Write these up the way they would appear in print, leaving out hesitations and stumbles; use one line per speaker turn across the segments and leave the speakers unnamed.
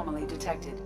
anomaly detected.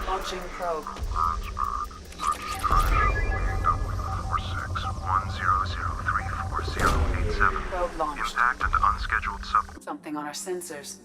Launching probe. Probe launched.
Impact and unscheduled sub...
Something on our sensors.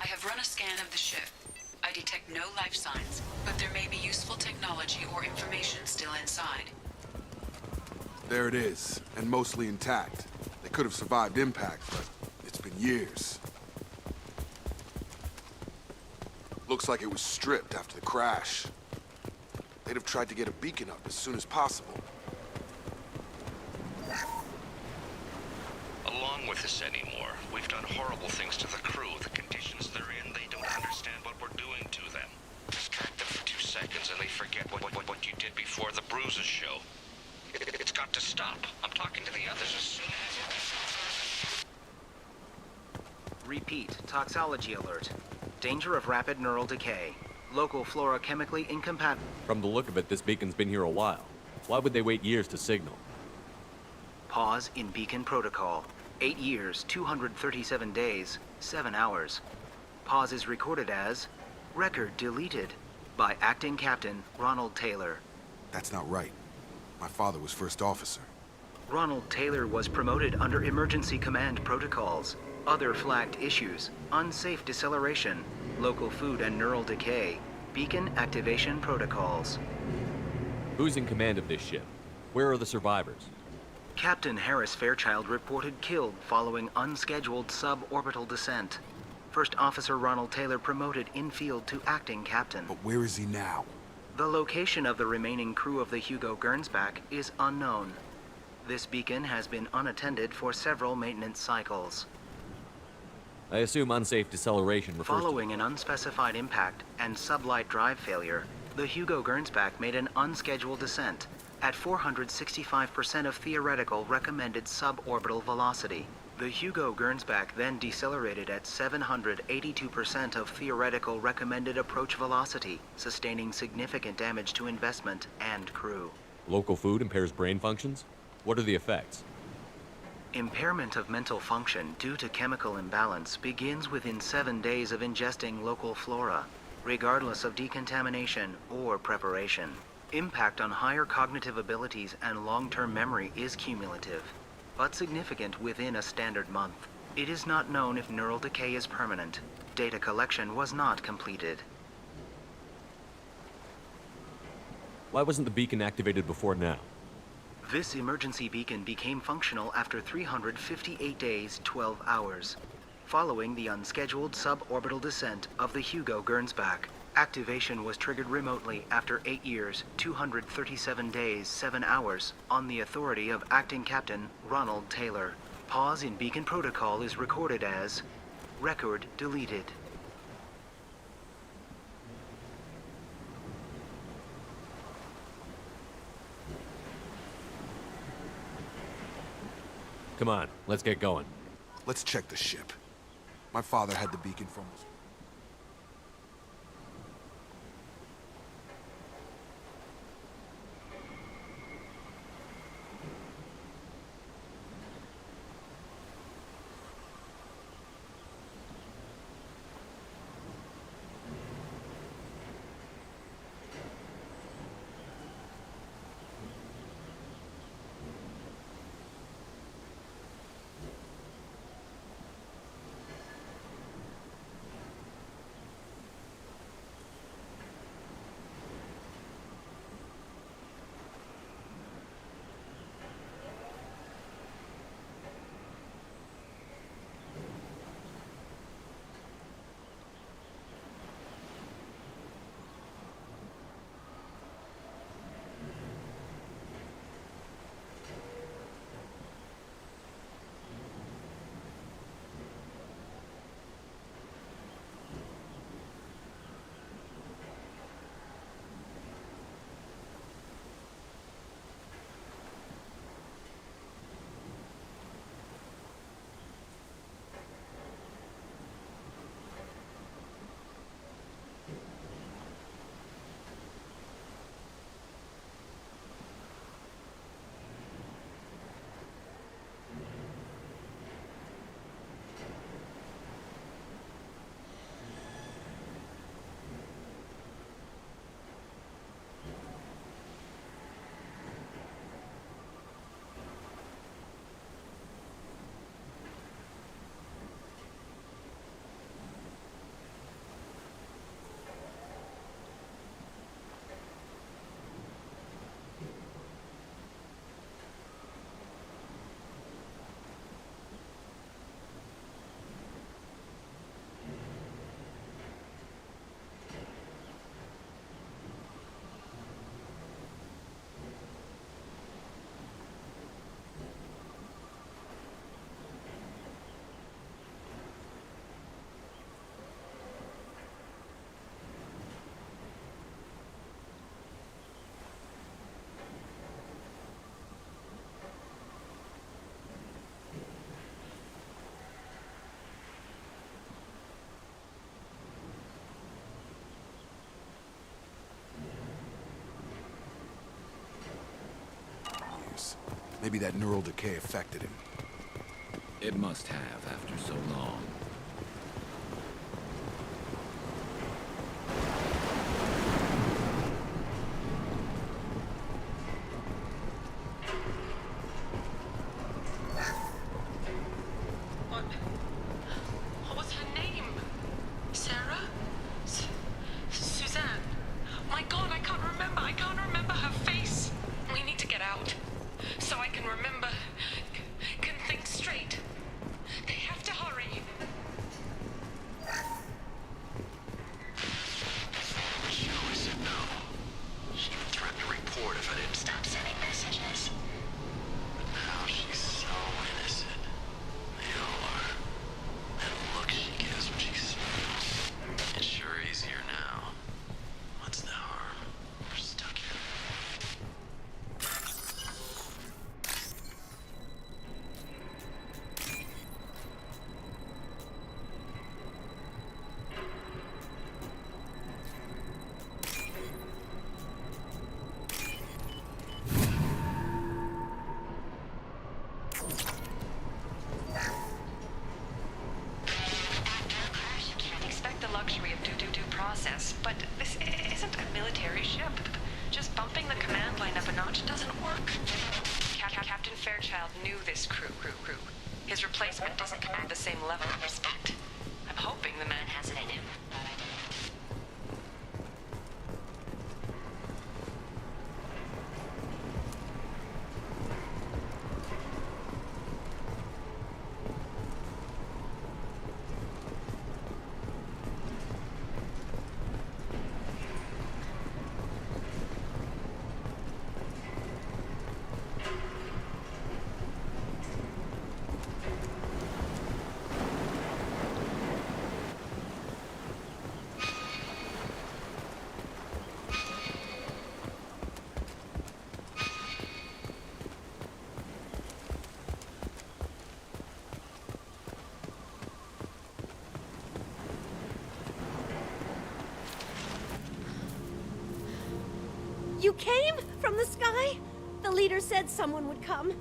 I have run a scan of the ship. I detect no life signs, but there may be useful technology or information still inside.
There it is, and mostly intact. They could have survived impact, but it's been years. Looks like it was stripped after the crash. They'd have tried to get a beacon up as soon as possible.
Along with this anymore, we've done horrible things to the crew. The conditions they're in, they don't understand what we're doing to them. Distract them for 2 seconds and they forget what you did before the bruises show. It's got to stop. I'm talking to the others as soon as...
Repeat, toxology alert. Danger of rapid neural decay. Local flora chemically incompatible.
From the look of it, this beacon's been here a while. Why would they wait years to signal?
Pause in beacon protocol. 8 years, 237 days, 7 hours. Pause is recorded as record deleted by Acting Captain Ronald Taylor.
That's not right. My father was first officer.
Ronald Taylor was promoted under emergency command protocols. Other flagged issues: unsafe deceleration, local food and neural decay, beacon activation protocols.
Who's in command of this ship? Where are the survivors?
Captain Harris Fairchild reported killed following unscheduled suborbital descent. First Officer Ronald Taylor promoted in-field to acting captain.
But where is he now?
The location of the remaining crew of the Hugo Gernsback is unknown. This beacon has been unattended for several maintenance cycles.
I assume unsafe deceleration refers
Following an unspecified impact and sublight drive failure, the Hugo Gernsback made an unscheduled descent at 465% of theoretical recommended suborbital velocity. The Hugo Gernsback then decelerated at 782% of theoretical recommended approach velocity, sustaining significant damage to investment and crew.
Local food impairs brain functions? What are the effects?
Impairment of mental function due to chemical imbalance begins within 7 days of ingesting local flora, regardless of decontamination or preparation. Impact on higher cognitive abilities and long-term memory is cumulative, but significant within a standard month. It is not known if neural decay is permanent. Data collection was not completed.
Why wasn't the beacon activated before now?
This emergency beacon became functional after 358 days, 12 hours, following the unscheduled suborbital descent of the Hugo Gernsback. Activation was triggered remotely after 8 years, 237 days, 7 hours, on the authority of Acting Captain Ronald Taylor. Pause in beacon protocol is recorded as record deleted.
Come on, let's get going.
Let's check the ship. My father had the beacon from us. Maybe that neural decay affected him.
It must have after so long.
What was her name? Sarah? Suzanne? My God, I can't remember. I can't remember her face. We need to get out. So I can remember, can think straight. They have to hurry.
She always said no. She would threaten to report if I didn't stop sending messages. But now she's so innocent. They all are. That look she gives when she smiles. It's sure easier now. What's the harm? We're stuck here.
Expect the luxury of due process, but this isn't a military ship. Just bumping the command line up a notch doesn't work. Captain Fairchild knew this crew. His replacement doesn't command the same level of respect. I'm hoping the man has it in him.
You came from the sky? The leader said someone would come.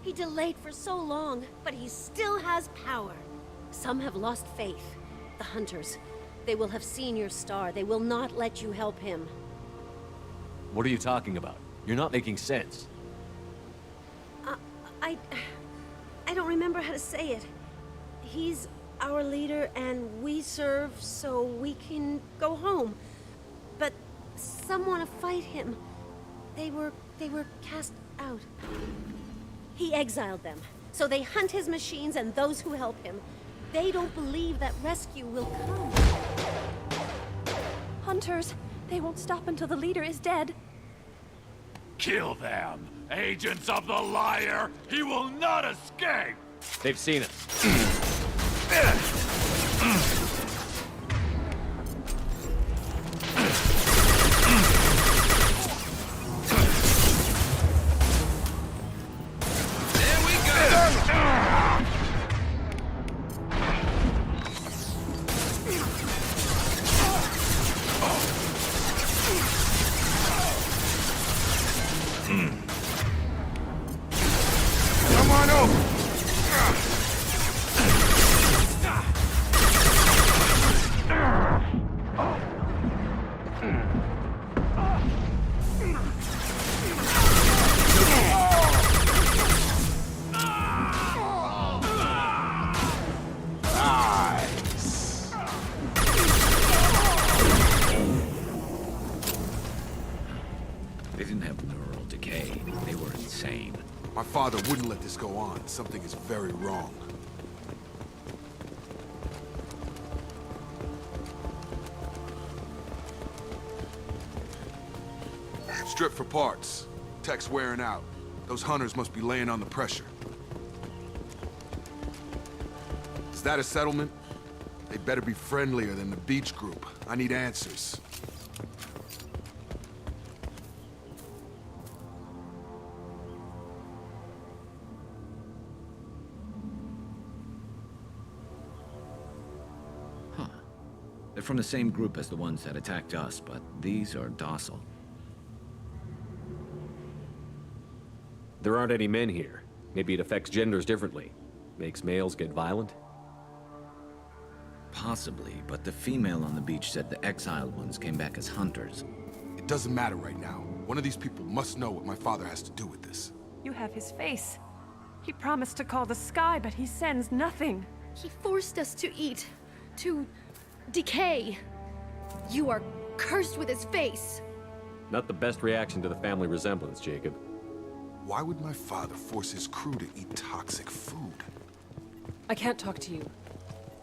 He delayed for so long, but he still has power. Some have lost faith. The hunters. They will have seen your star. They will not let you help him.
What are you talking about? You're not making sense.
I don't remember how to say it. He's our leader and we serve so we can go home. But some want to fight him. They were cast out. He exiled them, so they hunt his machines and those who help him. They don't believe that rescue will come.
Hunters, they won't stop until the leader is dead.
Kill them! Agents of the liar! He will not escape!
They've seen us.
Come on over!
They didn't have neural decay. They were insane.
My father wouldn't let this go on. Something is very wrong. Strip for parts. Tech's wearing out. Those hunters must be laying on the pressure. Is that a settlement? They better be friendlier than the beach group. I need answers.
They're from the same group as the ones that attacked us, but these are docile.
There aren't any men here. Maybe it affects genders differently. Makes males get violent?
Possibly, but the female on the beach said the exiled ones came back as hunters.
It doesn't matter right now. One of these people must know what my father has to do with this.
You have his face. He promised to call the sky, but he sends nothing.
He forced us to eat, to decay. You are cursed with his face.
Not the best reaction to the family resemblance, Jacob.
Why would my father force his crew to eat toxic food?
I can't talk to you.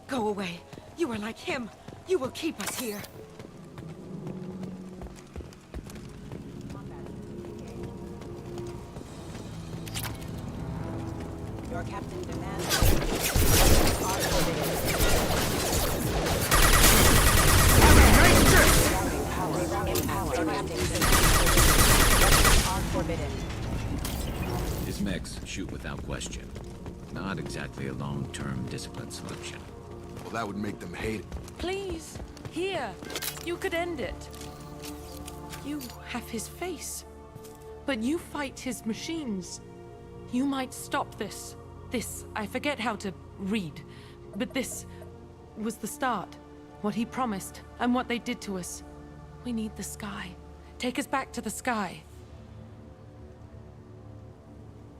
Go away. You are like him. You will keep us here.
Your captain demands...
His mechs shoot without question. Not exactly a long-term discipline solution.
Well, that would make them hate it.
Please, here. You could end it. You have his face. But you fight his machines. You might stop this. This, I forget how to read. But this was the start. What he promised, and what they did to us. We need the sky.
Take us back to the sky.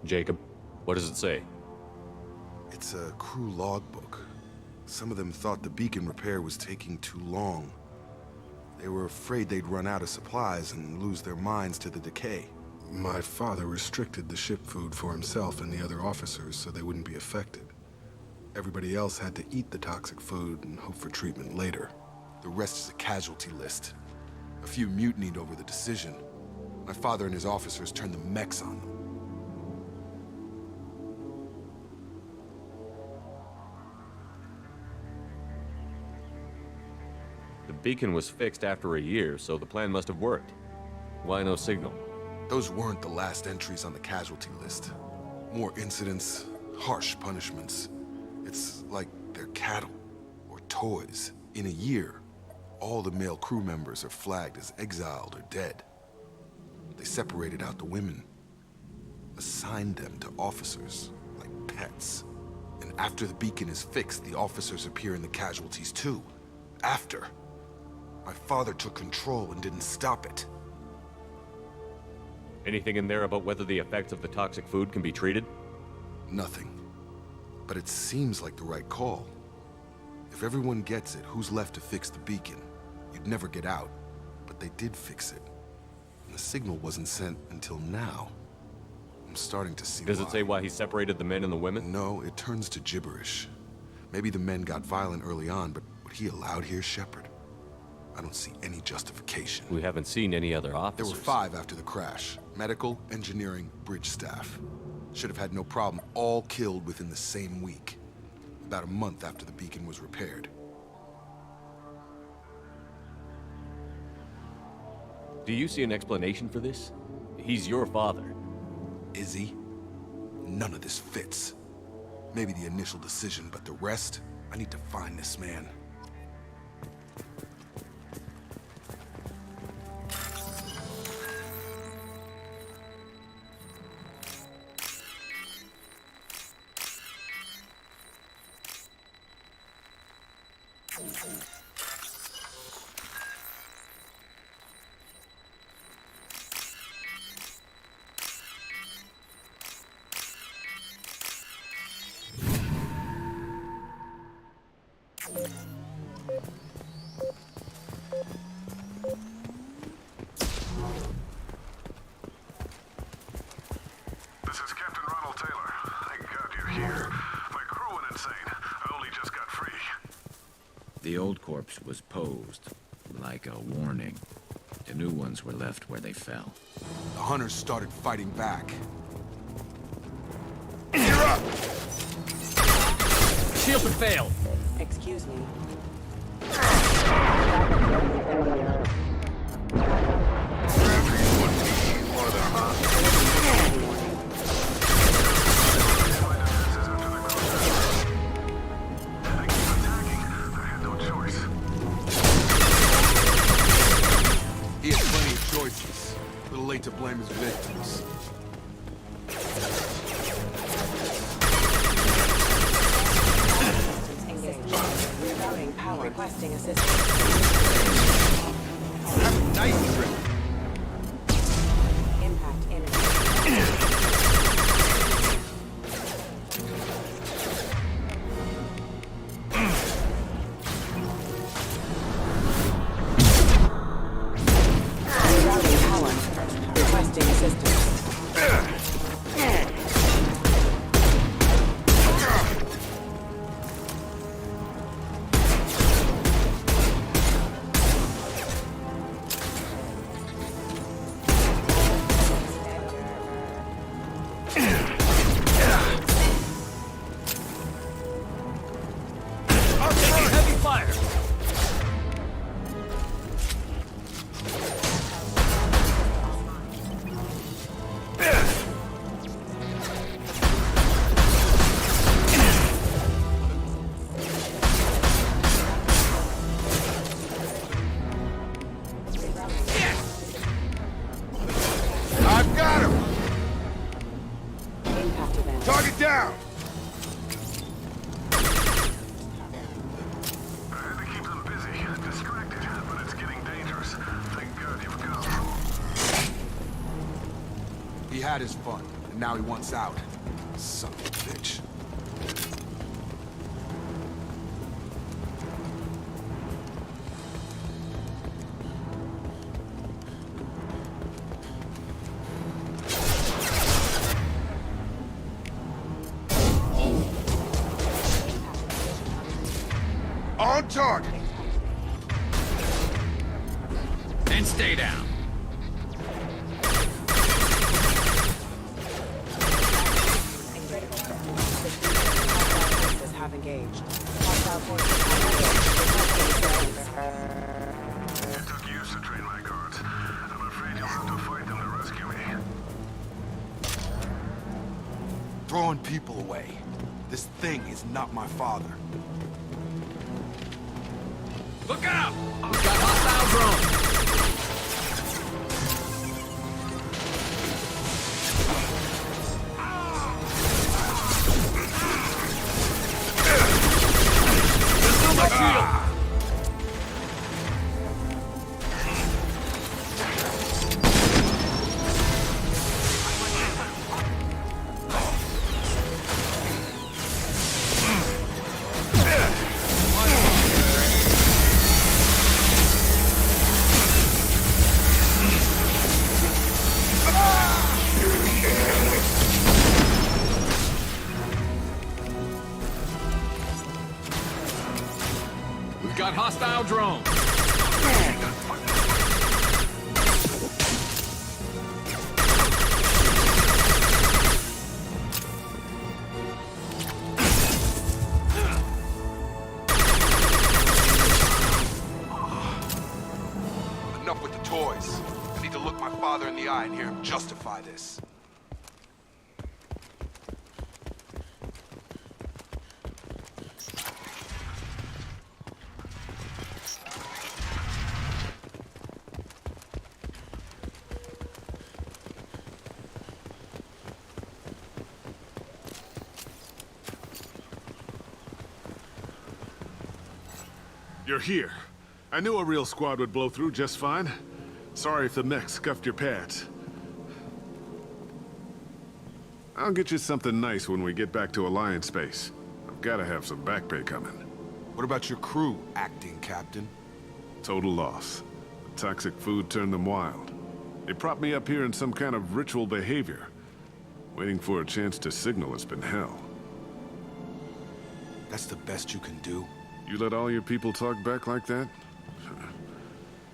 Jacob, what does it say?
It's a crew logbook. Some of them thought the beacon repair was taking too long. They were afraid they'd run out of supplies and lose their minds to the decay. My father restricted the ship food for himself and the other officers so they wouldn't be affected. Everybody else had to eat the toxic food and hope for treatment later. The rest is a casualty list. A few mutinied over the decision. My father and his officers turned the mechs on them.
The beacon was fixed after a year, so the plan must have worked. Why no signal?
Those weren't the last entries on the casualty list. More incidents, harsh punishments. It's like they're cattle or toys. In a year, all the male crew members are flagged as exiled or dead. They separated out the women, assigned them to officers like pets. And after the beacon is fixed, the officers appear in the casualties too. After. My father took control and didn't stop it.
Anything in there about whether the effects of the toxic food can be treated?
Nothing. But it seems like the right call. If everyone gets it, who's left to fix the beacon? You'd never get out. But they did fix it. And the signal wasn't sent until now. I'm starting to see
Does it say why he separated the men and the women?
No, it turns to gibberish. Maybe the men got violent early on, but what he allowed here, Shepard? I don't see any justification.
We haven't seen any other
There
officers.
were 5 after the crash. Medical, engineering, bridge staff. Should have had no problem. All killed within the same week. About a month after the beacon was repaired.
Do you see an explanation for this? He's your father.
Is he? None of this fits. Maybe the initial decision, but the rest? I need to find this man.
This is Captain Ronald Taylor. Thank God you're here. My crew went insane. I only just got free.
The old corpse was posed, like a warning. The new ones were left where they fell.
The hunters started fighting back.
Shield would fail!
Excuse me.
He had plenty of choices. A little late to blame his victims.
Engaged. Rerouting power. Requesting assistance.
Nice trip.
Impact imminent. Rerouting power. Requesting assistance.
had his fun, and now he wants out. Son of a bitch.
On target!
And stay down.
Have engaged. Hostile forces have engaged.
It took years to train my guards. I'm afraid you'll have to fight them to rescue me.
Throwing people away. This thing is not my father.
Look out! We've got hostile drones. We've got hostile drones.
Enough with the toys. I need to look my father in the eye and hear him justify this.
You're here. I knew a real squad would blow through just fine. Sorry if the mech scuffed your pads. I'll get you something nice when we get back to Alliance space. I've gotta have some back pay coming.
What about your crew, acting captain?
Total loss. The toxic food turned them wild. They propped me up here in some kind of ritual behavior. Waiting for a chance to signal has been hell.
That's the best you can do?
You let all your people talk back like that?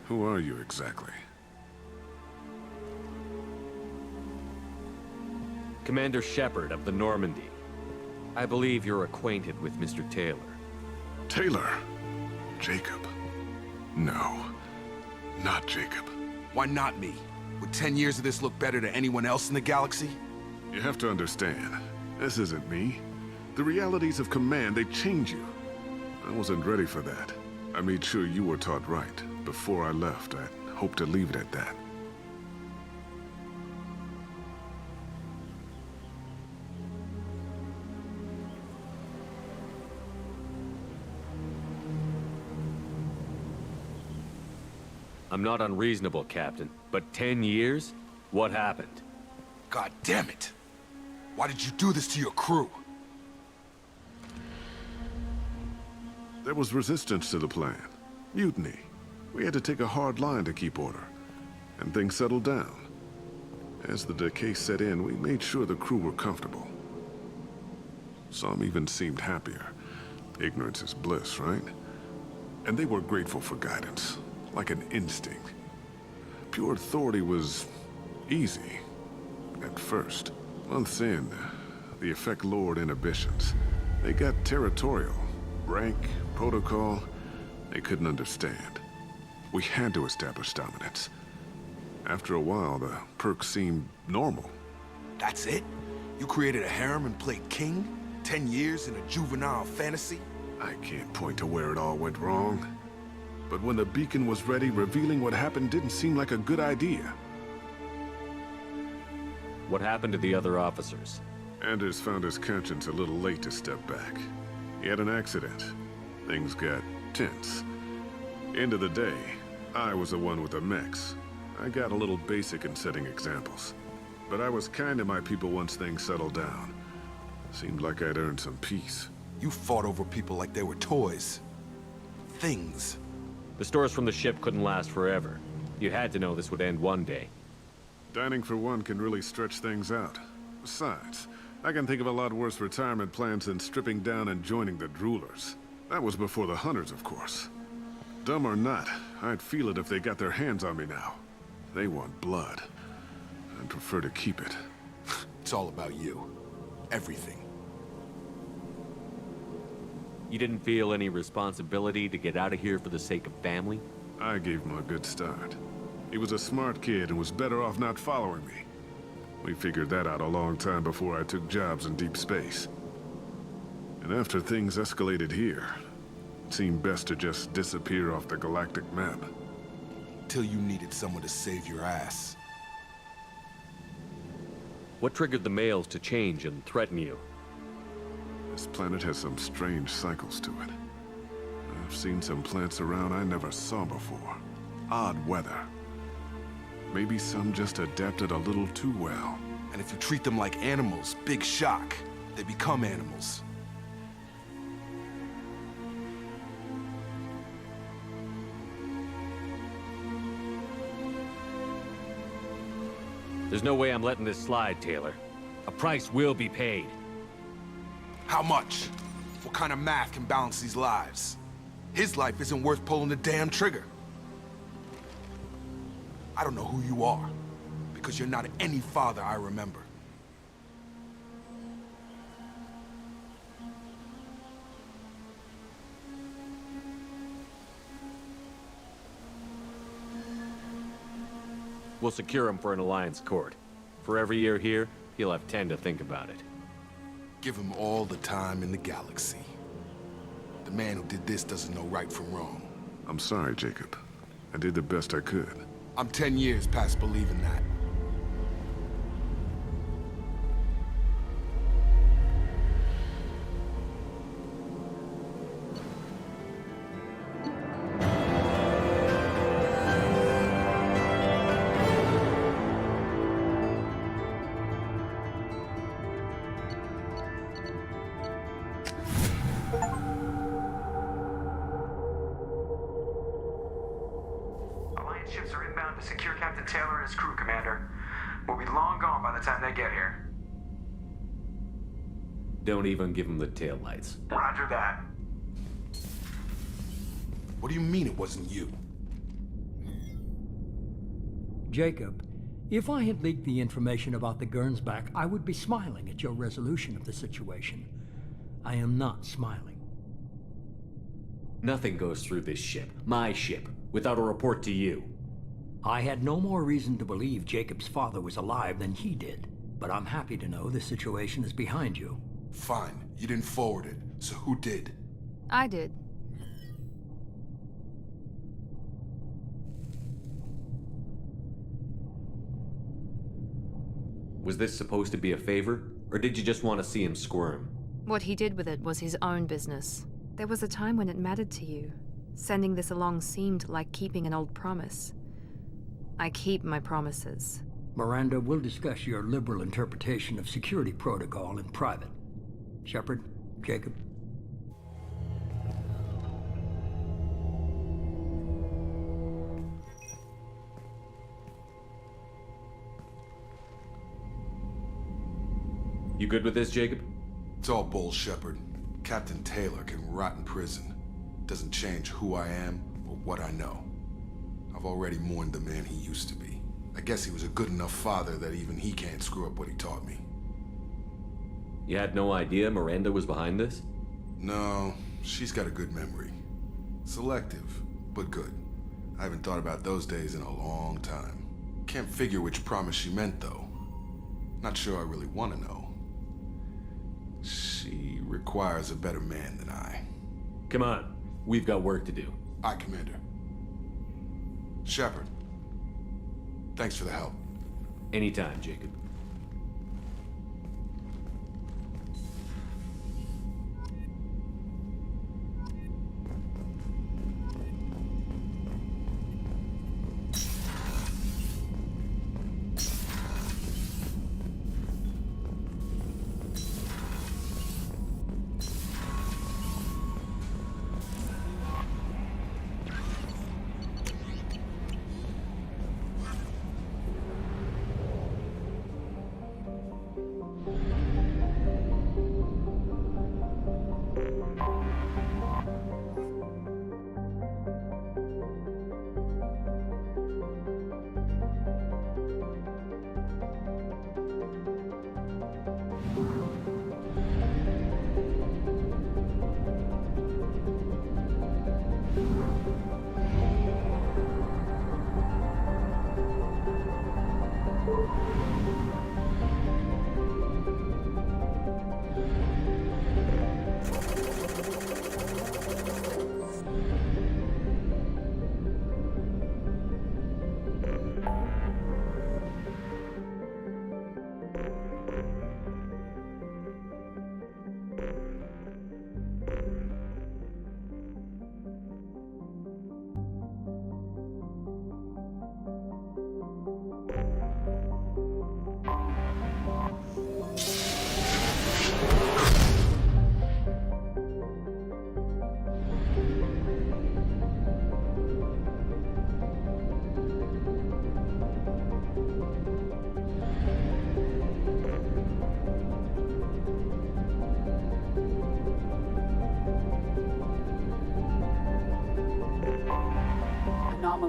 Who are you exactly?
Commander Shepard of the Normandy. I believe you're acquainted with Mr. Taylor.
Taylor? Jacob? No, not Jacob.
Why not me? Would 10 years of this look better to anyone else in the galaxy?
You have to understand, this isn't me. The realities of command, they change you. I wasn't ready for that. I made sure you were taught right. Before I left, I hoped to leave it at that.
I'm not unreasonable, Captain, but 10 years? What happened?
God damn it! Why did you do this to your crew?
There was resistance to the plan. Mutiny. We had to take a hard line to keep order. And things settled down. As the decay set in, we made sure the crew were comfortable. Some even seemed happier. Ignorance is bliss, right? And they were grateful for guidance, like an instinct. Pure authority was easy, at first. Months in, the effect lowered inhibitions. They got territorial. Rank, protocol, they couldn't understand. We had to establish dominance. After a while, the perks seemed normal.
That's it? You created a harem and played king? 10 years in a juvenile fantasy?
I can't point to where it all went wrong. But when the beacon was ready, revealing what happened didn't seem like a good idea.
What happened to the other officers?
Anders found his conscience a little late to step back. He had an accident. Things got tense. End of the day, I was the one with the mechs. I got a little basic in setting examples. but I was kind to my people once things settled down. Seemed like I'd earned some peace.
You fought over people like they were toys. Things.
The stores from the ship couldn't last forever. You had to know this would end one day.
Dining for one can really stretch things out. Besides, I can think of a lot worse retirement plans than stripping down and joining the Droolers. That was before the Hunters, of course. Dumb or not, I'd feel it if they got their hands on me now. They want blood. I'd prefer to keep it.
It's all about you. Everything.
You didn't feel any responsibility to get out of here for the sake of family?
I gave him a good start. He was a smart kid and was better off not following me. We figured that out a long time before I took jobs in deep space. And after things escalated here, it seemed best to just disappear off the galactic map.
Till you needed someone to save your ass.
What triggered the males to change and threaten you?
This planet has some strange cycles to it. I've seen some plants around I never saw before. Odd weather. Maybe some just adapted a little too well.
And if you treat them like animals, big shock. They become animals.
There's no way I'm letting this slide, Taylor. A price will be paid.
How much? What kind of math can balance these lives? His life isn't worth pulling the damn trigger. I don't know who you are, because you're not any father I remember.
We'll secure him for an Alliance court. For every year here, he'll have 10 to think about it.
Give him all the time in the galaxy. The man who did this doesn't know right from wrong.
I'm sorry, Jacob. I did the best I could.
I'm 10 years past believing that.
Ships are inbound to secure Captain Taylor and his crew, Commander. We'll be long gone by the time they get here.
Don't even give him the taillights.
Roger that.
What do you mean it wasn't you?
Jacob, if I had leaked the information about the Gernsback, I would be smiling at your resolution of the situation. I am not smiling.
Nothing goes through this ship, my ship, without a report to you.
I had no more reason to believe Jacob's father was alive than he did, but I'm happy to know the situation is behind you.
Fine, you didn't forward it, so who did?
I did.
Was this supposed to be a favor, or did you just want to see him squirm?
What he did with it was his own business. There was a time when it mattered to you. Sending this along seemed like keeping an old promise. I keep my promises.
Miranda, we'll discuss your liberal interpretation of security protocol in private. Shepard, Jacob.
You good with this, Jacob?
It's all bull, Shepard. Captain Taylor can rot in prison. Doesn't change who I am or what I know. I've already mourned the man he used to be. I guess he was a good enough father that even he can't screw up what he taught me.
You had no idea Miranda was behind this?
No, she's got a good memory. Selective, but good. I haven't thought about those days in a long time. Can't figure which promise she meant, though. Not sure I really want to know. She requires a better man than I.
Come on, we've got work to do.
Aye, Commander. Shepard, thanks for the help.
Anytime, Jacob.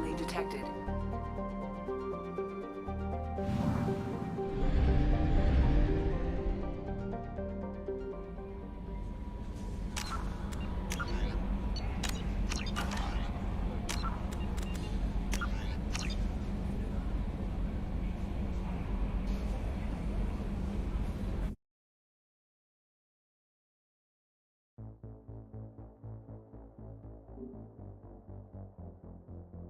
anomaly detected.